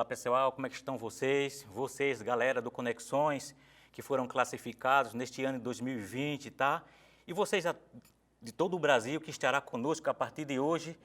Olá pessoal, como é que estão vocês? Vocês, galera do Conexões, que foram classificados neste ano de 2020, tá? E vocês de todo o Brasil que estará conosco a partir de hoje.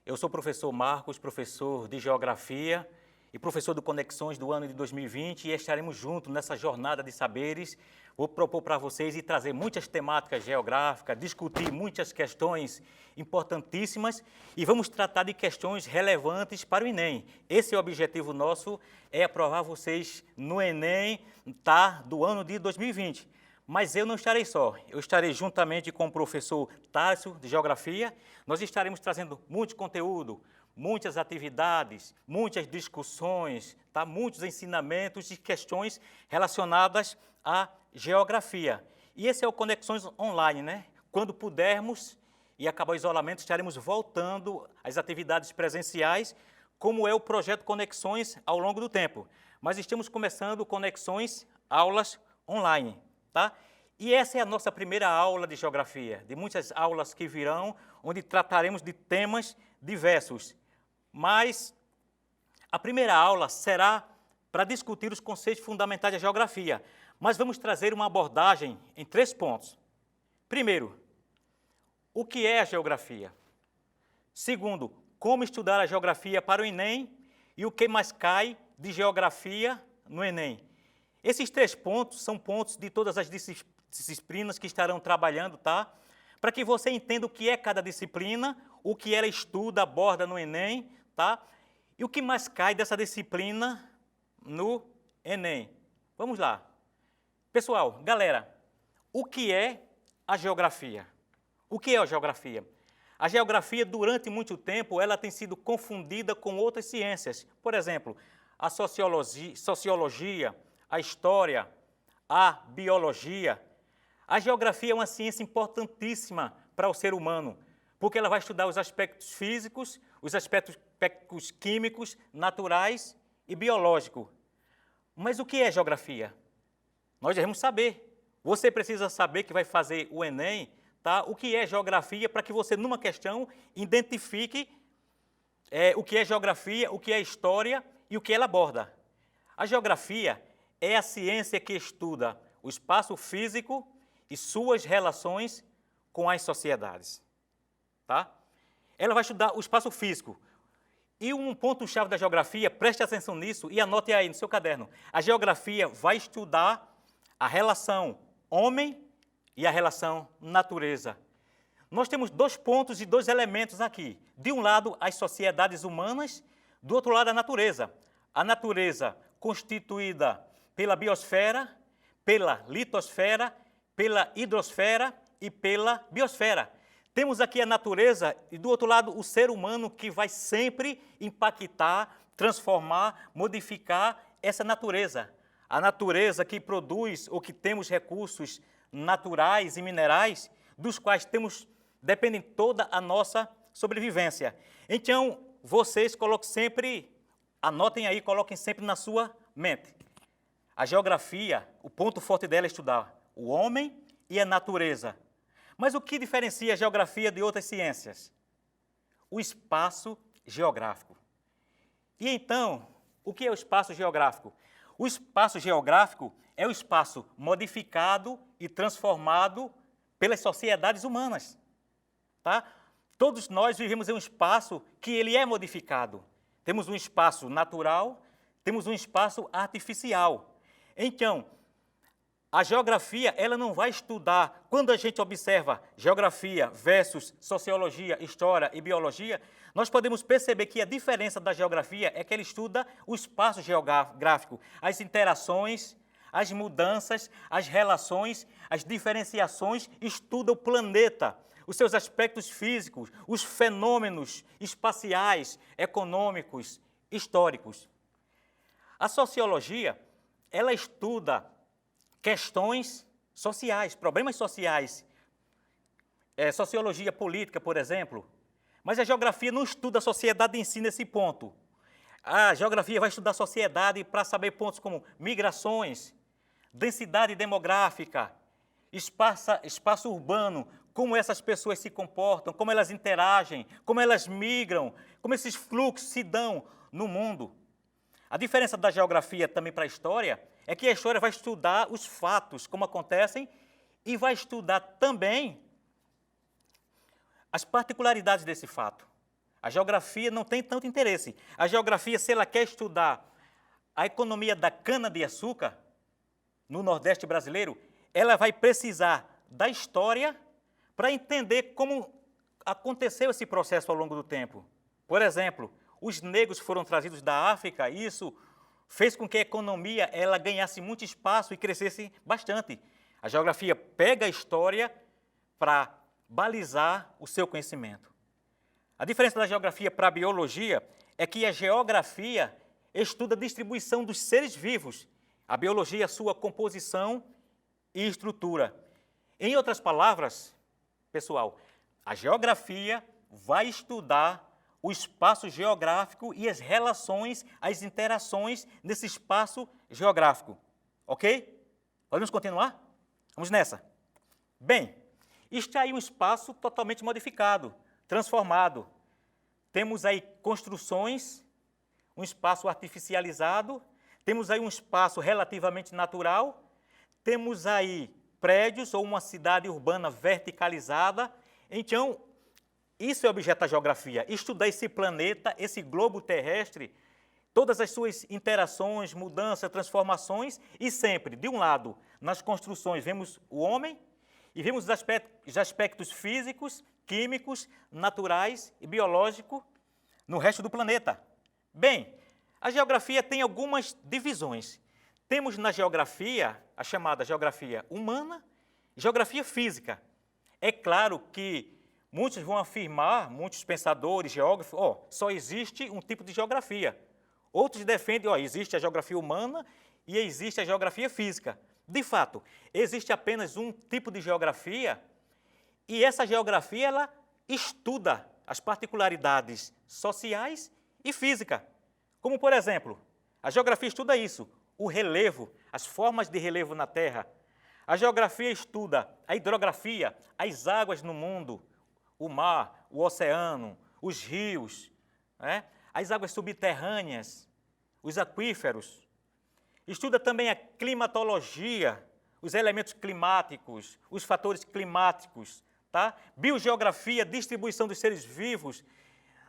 Eu sou o professor Marcos, professor de Geografia e professor do Conexões do ano de 2020 e estaremos juntos nessa jornada de saberes. Vou propor para vocês e trazer muitas temáticas geográficas, discutir muitas questões importantíssimas e vamos tratar de questões relevantes para o Enem. Esse é o objetivo nosso, é aprovar vocês no Enem, tá, do ano de 2020. Mas eu não estarei só, eu estarei juntamente com o professor Tássio, de Geografia. Nós estaremos trazendo muito conteúdo, muitas atividades, muitas discussões, tá? Muitos ensinamentos e questões relacionadas à geografia. E esse é o Conexões Online, né? Quando pudermos e acabar o isolamento, estaremos voltando às atividades presenciais, como é o projeto Conexões ao longo do tempo. Mas estamos começando Conexões Aulas Online. Tá? E essa é a nossa primeira aula de geografia, de muitas aulas que virão, onde trataremos de temas diversos. Mas a primeira aula será para discutir os conceitos fundamentais da geografia, mas vamos trazer uma abordagem em 3 pontos. Primeiro, o que é a geografia? Segundo, como estudar a geografia para o Enem e o que mais cai de geografia no Enem. Esses 3 pontos são pontos de todas as disciplinas que estarão trabalhando, tá? Para que você entenda o que é cada disciplina, o que ela estuda, aborda no Enem, tá? E o que mais cai dessa disciplina no Enem. Vamos lá. Pessoal, galera, o que é a geografia? O que é a geografia? A geografia, durante muito tempo, ela tem sido confundida com outras ciências. Por exemplo, a sociologia, a história, a biologia. A geografia é uma ciência importantíssima para o ser humano, porque ela vai estudar os aspectos físicos, os aspectos químicos, naturais e biológicos. Mas o que é geografia? Nós devemos saber. Você precisa saber que vai fazer o Enem, tá? O que é geografia, para que você, numa questão, identifique o que é geografia, o que é história e o que ela aborda. A geografia é a ciência que estuda o espaço físico e suas relações com as sociedades. Tá? Ela vai estudar o espaço físico. E um ponto-chave da geografia, preste atenção nisso e anote aí no seu caderno. A geografia vai estudar a relação homem e a relação natureza. Nós temos 2 pontos e 2 elementos aqui. De um lado, as sociedades humanas, do outro lado, a natureza. A natureza constituída pela biosfera, pela litosfera, pela hidrosfera e pela biosfera. Temos aqui a natureza e, do outro lado, o ser humano que vai sempre impactar, transformar, modificar essa natureza. A natureza que produz ou que temos recursos naturais e minerais, dos quais dependem toda a nossa sobrevivência. Então, vocês anotem aí, coloquem sempre na sua mente. A geografia, o ponto forte dela é estudar o homem e a natureza. Mas o que diferencia a geografia de outras ciências? O espaço geográfico. E então, o que é o espaço geográfico? O espaço geográfico é o espaço modificado e transformado pelas sociedades humanas. Tá? Todos nós vivemos em um espaço que ele é modificado. Temos um espaço natural, temos um espaço artificial. Então, a geografia, ela não vai estudar, quando a gente observa geografia versus sociologia, história e biologia, nós podemos perceber que a diferença da geografia é que ela estuda o espaço geográfico, as interações, as mudanças, as relações, as diferenciações, estuda o planeta, os seus aspectos físicos, os fenômenos espaciais, econômicos, históricos. A sociologia, ela estuda questões sociais, problemas sociais, sociologia política, por exemplo, mas a geografia não estuda a sociedade em si nesse ponto. A geografia vai estudar a sociedade para saber pontos como migrações, densidade demográfica, espaço urbano, como essas pessoas se comportam, como elas interagem, como elas migram, como esses fluxos se dão no mundo. A diferença da geografia também para a história é que a história vai estudar os fatos, como acontecem, e vai estudar também as particularidades desse fato. A geografia não tem tanto interesse. A geografia, se ela quer estudar a economia da cana-de-açúcar no Nordeste brasileiro, ela vai precisar da história para entender como aconteceu esse processo ao longo do tempo. Por exemplo, os negros foram trazidos da África e isso fez com que a economia ela ganhasse muito espaço e crescesse bastante. A geografia pega a história para balizar o seu conhecimento. A diferença da geografia para a biologia é que a geografia estuda a distribuição dos seres vivos, a biologia, a sua composição e estrutura. Em outras palavras, pessoal, a geografia vai estudar o espaço geográfico e as relações, as interações nesse espaço geográfico. Ok? Podemos continuar? Vamos nessa. Bem, está aí um espaço totalmente modificado, transformado. Temos aí construções, um espaço artificializado, temos aí um espaço relativamente natural, temos aí prédios ou uma cidade urbana verticalizada. Então, isso é objeto da geografia, estudar esse planeta, esse globo terrestre, todas as suas interações, mudanças, transformações, e sempre, de um lado, nas construções, vemos o homem e vemos os aspectos físicos, químicos, naturais e biológicos no resto do planeta. Bem, a geografia tem algumas divisões. Temos na geografia a chamada geografia humana e geografia física. É claro que muitos vão afirmar, muitos pensadores, geógrafos, só existe um tipo de geografia. Outros defendem, existe a geografia humana e existe a geografia física. De fato, existe apenas um tipo de geografia e essa geografia ela estuda as particularidades sociais e física. Como, por exemplo, a geografia estuda isso, o relevo, as formas de relevo na Terra. A geografia estuda a hidrografia, as águas no mundo, o mar, o oceano, os rios, as águas subterrâneas, os aquíferos. Estuda também a climatologia, os elementos climáticos, os fatores climáticos, tá? Biogeografia, distribuição dos seres vivos.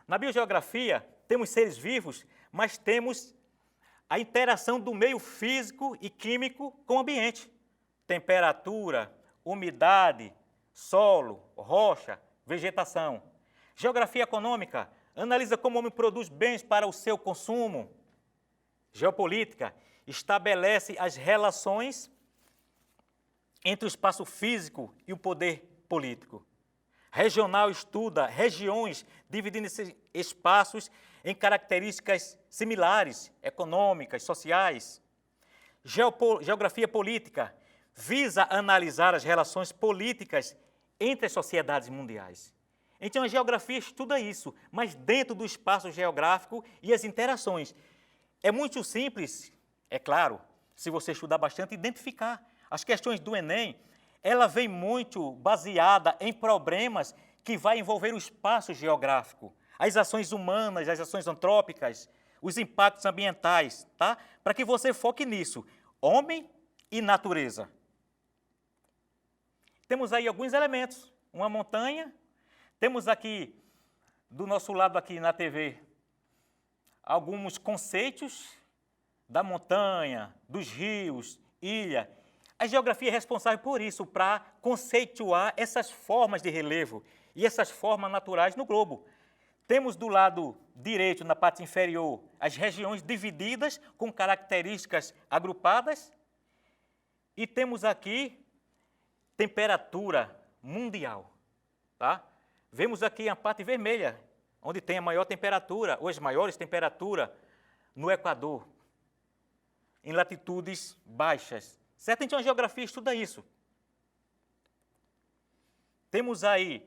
Na biogeografia, temos seres vivos, mas temos a interação do meio físico e químico com o ambiente. Temperatura, umidade, solo, rocha, vegetação. Geografia econômica analisa como o homem produz bens para o seu consumo. Geopolítica estabelece as relações entre o espaço físico e o poder político. Regional estuda regiões, dividindo esses espaços em características similares, econômicas, sociais. Geografia política visa analisar as relações políticas entre as sociedades mundiais. Então, a geografia estuda isso, mas dentro do espaço geográfico e as interações. É muito simples, é claro, se você estudar bastante, identificar. As questões do Enem, ela vem muito baseada em problemas que vai envolver o espaço geográfico, as ações humanas, as ações antrópicas, os impactos ambientais, tá? Para que você foque nisso, homem e natureza. Temos aí alguns elementos, uma montanha, temos aqui, do nosso lado aqui na TV, alguns conceitos da montanha, dos rios, ilha. A geografia é responsável por isso, para conceituar essas formas de relevo e essas formas naturais no globo. Temos do lado direito, na parte inferior, as regiões divididas com características agrupadas. E temos aqui temperatura mundial. Tá? Vemos aqui a parte vermelha, onde tem a maior temperatura, ou as maiores temperaturas, no Equador, em latitudes baixas. Certo? Então a geografia estuda isso. Temos aí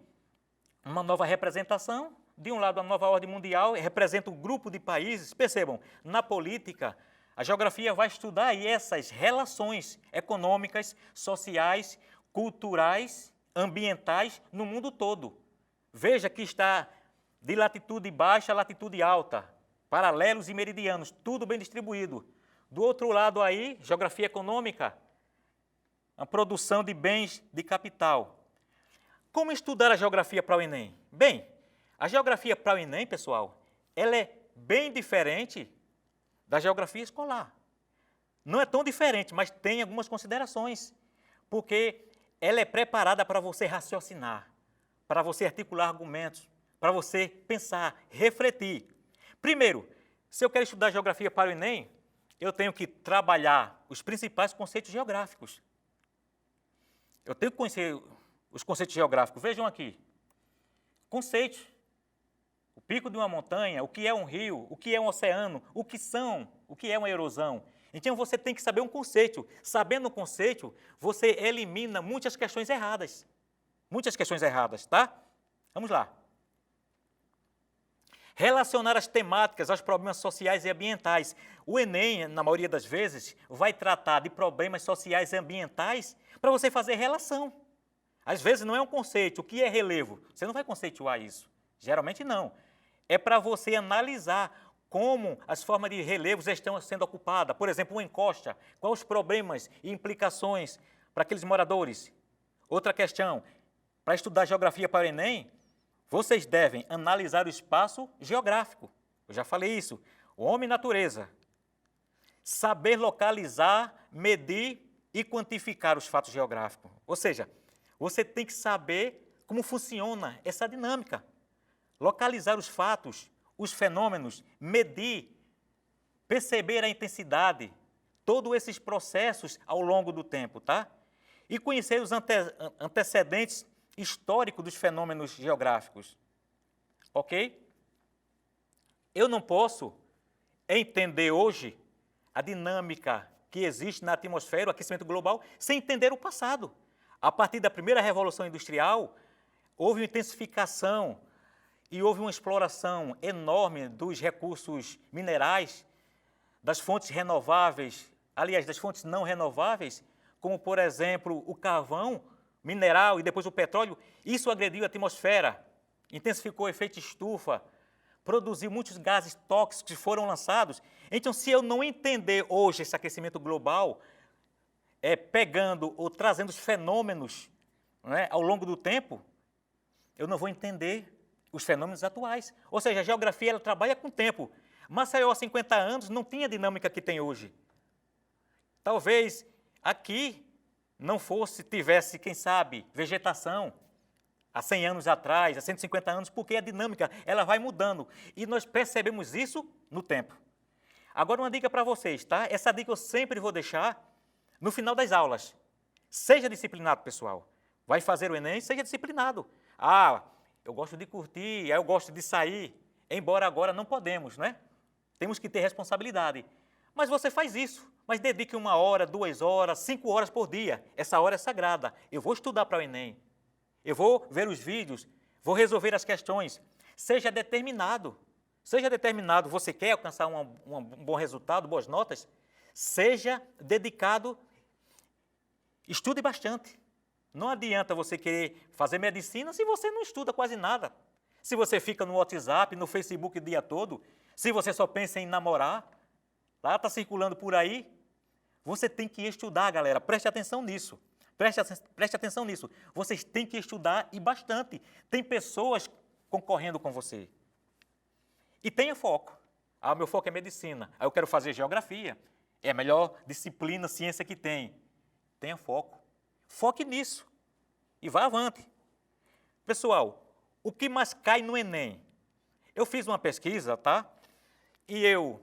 uma nova representação. De um lado, a nova ordem mundial representa um grupo de países. Percebam, na política, a geografia vai estudar aí essas relações econômicas, sociais, culturais, ambientais no mundo todo. Veja que está de latitude baixa a latitude alta, paralelos e meridianos, tudo bem distribuído. Do outro lado aí, geografia econômica, a produção de bens de capital. Como estudar a geografia para o Enem? Bem, a geografia para o Enem, pessoal, ela é bem diferente da geografia escolar. Não é tão diferente, mas tem algumas considerações, porque ela é preparada para você raciocinar, para você articular argumentos, para você pensar, refletir. Primeiro, se eu quero estudar geografia para o Enem, eu tenho que trabalhar os principais conceitos geográficos. Eu tenho que conhecer os conceitos geográficos. Vejam aqui. Conceitos. O pico de uma montanha, o que é um rio, o que é um oceano, o que é uma erosão. Então, você tem que saber um conceito. Sabendo o conceito, você elimina muitas questões erradas. Muitas questões erradas, tá? Vamos lá. Relacionar as temáticas aos problemas sociais e ambientais. O Enem, na maioria das vezes, vai tratar de problemas sociais e ambientais para você fazer relação. Às vezes não é um conceito. O que é relevo? Você não vai conceituar isso. Geralmente não. É para você analisar como as formas de relevos estão sendo ocupadas. Por exemplo, uma encosta. Quais os problemas e implicações para aqueles moradores? Outra questão. Para estudar geografia para o Enem, vocês devem analisar o espaço geográfico. Eu já falei isso. O homem e natureza. Saber localizar, medir e quantificar os fatos geográficos. Ou seja, você tem que saber como funciona essa dinâmica. Localizar os fatos, os fenômenos, medir, perceber a intensidade, todos esses processos ao longo do tempo, tá? E conhecer os antecedentes históricos dos fenômenos geográficos, ok? Eu não posso entender hoje a dinâmica que existe na atmosfera, o aquecimento global, sem entender o passado. A partir da primeira Revolução Industrial, houve uma intensificação e houve uma exploração enorme dos recursos minerais, das fontes renováveis, aliás, das fontes não renováveis, como, por exemplo, o carvão mineral e depois o petróleo. Isso agrediu a atmosfera, intensificou o efeito estufa, produziu muitos gases tóxicos que foram lançados. Então, se eu não entender hoje esse aquecimento global, pegando ou trazendo os fenômenos, né, ao longo do tempo, eu não vou entender os fenômenos atuais. Ou seja, a geografia ela trabalha com o tempo. Maceió, há 50 anos, não tinha a dinâmica que tem hoje. Talvez aqui não tivesse, quem sabe, vegetação há 100 anos atrás, há 150 anos, porque a dinâmica ela vai mudando. E nós percebemos isso no tempo. Agora, uma dica para vocês, tá? Essa dica eu sempre vou deixar no final das aulas. Seja disciplinado, pessoal. Vai fazer o Enem, seja disciplinado. Ah, eu gosto de curtir, eu gosto de sair, embora agora não podemos, né? Temos que ter responsabilidade. Mas você faz isso, mas dedique 1 hora, 2 horas, 5 horas por dia. Essa hora é sagrada. Eu vou estudar para o Enem. Eu vou ver os vídeos, vou resolver as questões. Seja determinado. Seja determinado. Você quer alcançar um bom resultado, boas notas? Seja dedicado. Estude bastante. Não adianta você querer fazer medicina se você não estuda quase nada. Se você fica no WhatsApp, no Facebook o dia todo, se você só pensa em namorar, lá está circulando por aí, você tem que estudar, galera. Preste atenção nisso. Preste atenção nisso. Vocês têm que estudar e bastante. Tem pessoas concorrendo com você. E tenha foco. Ah, meu foco é medicina. Ah, eu quero fazer geografia. É a melhor disciplina, ciência que tem. Tenha foco. Foque nisso. E vá avante. Pessoal, o que mais cai no Enem? Eu fiz uma pesquisa, tá? E eu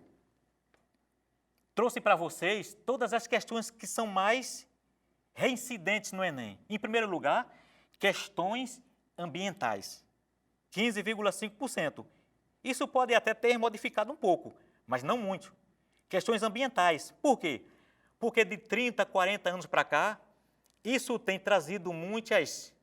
trouxe para vocês todas as questões que são mais reincidentes no Enem. Em primeiro lugar, questões ambientais, 15,5%. Isso pode até ter modificado um pouco, mas não muito. Questões ambientais. Por quê? Porque de 30, 40 anos para cá, isso tem trazido muitas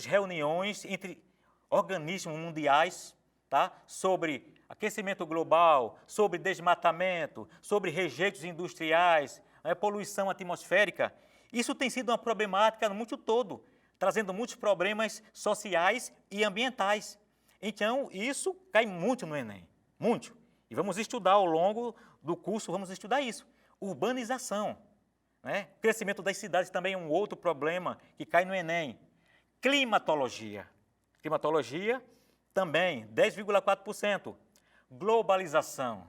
reuniões entre organismos mundiais, tá? Sobre aquecimento global, sobre desmatamento, sobre rejeitos industriais, poluição atmosférica. Isso tem sido uma problemática no mundo todo, trazendo muitos problemas sociais e ambientais. Então, isso cai muito no Enem, muito. E vamos estudar ao longo do curso, vamos estudar isso. Urbanização, né? Crescimento das cidades também é um outro problema que cai no Enem. Climatologia. Climatologia também, 10,4%. Globalização.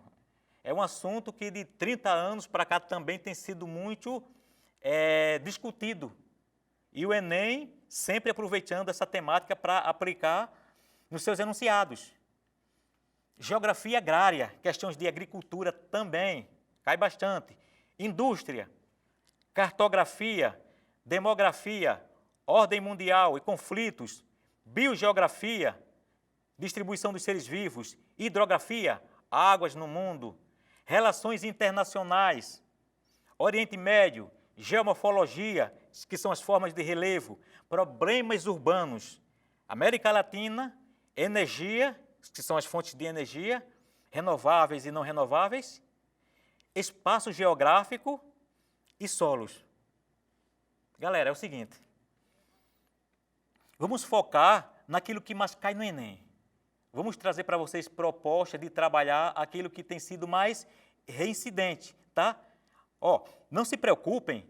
É um assunto que de 30 anos para cá também tem sido muito discutido. E o Enem sempre aproveitando essa temática para aplicar nos seus enunciados. Geografia agrária, questões de agricultura também, cai bastante. Indústria, cartografia, demografia, ordem mundial e conflitos, biogeografia, distribuição dos seres vivos, hidrografia, águas no mundo, relações internacionais, Oriente Médio, geomorfologia, que são as formas de relevo, problemas urbanos, América Latina, energia, que são as fontes de energia, renováveis e não renováveis, espaço geográfico e solos. Galera, é o seguinte, vamos focar naquilo que mais cai no Enem. Vamos trazer para vocês proposta de trabalhar aquilo que tem sido mais reincidente, tá? Ó, não se preocupem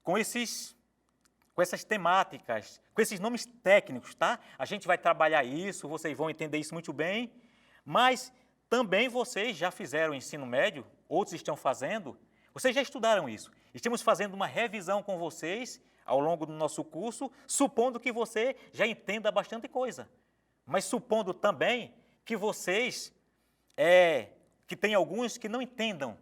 com essas temáticas, com esses nomes técnicos, tá? A gente vai trabalhar isso, vocês vão entender isso muito bem, mas também vocês já fizeram o ensino médio, outros estão fazendo, vocês já estudaram isso. Estamos fazendo uma revisão com vocês ao longo do nosso curso, supondo que você já entenda bastante coisa, mas supondo também que vocês, que tem alguns que não entendam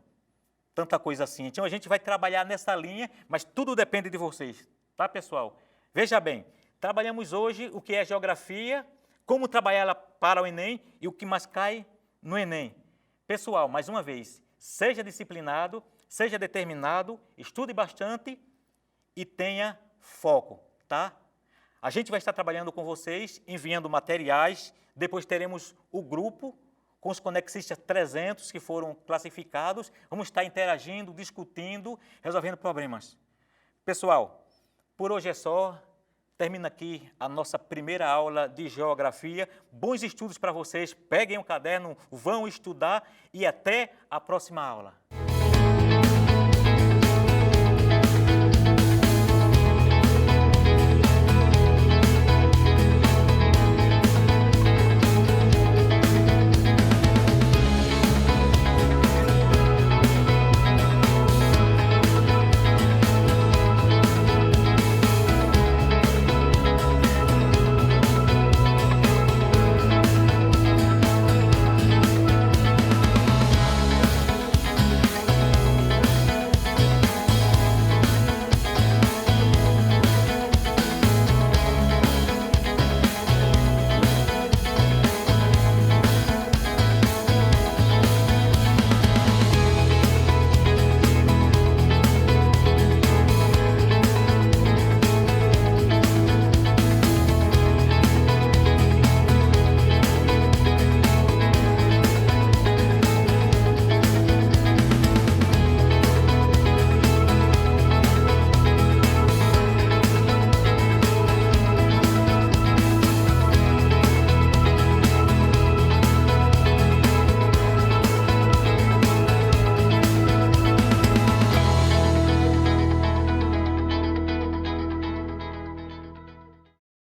tanta coisa assim. Então, a gente vai trabalhar nessa linha, mas tudo depende de vocês, tá, pessoal? Veja bem, trabalhamos hoje o que é geografia, como trabalhar ela para o Enem e o que mais cai no Enem. Pessoal, mais uma vez, seja disciplinado, seja determinado, estude bastante e tenha foco, tá? A gente vai estar trabalhando com vocês, enviando materiais, depois teremos o grupo com os Conexistas 300 que foram classificados, vamos estar interagindo, discutindo, resolvendo problemas. Pessoal, por hoje é só, termina aqui a nossa primeira aula de Geografia. Bons estudos para vocês, peguem um caderno, vão estudar e até a próxima aula.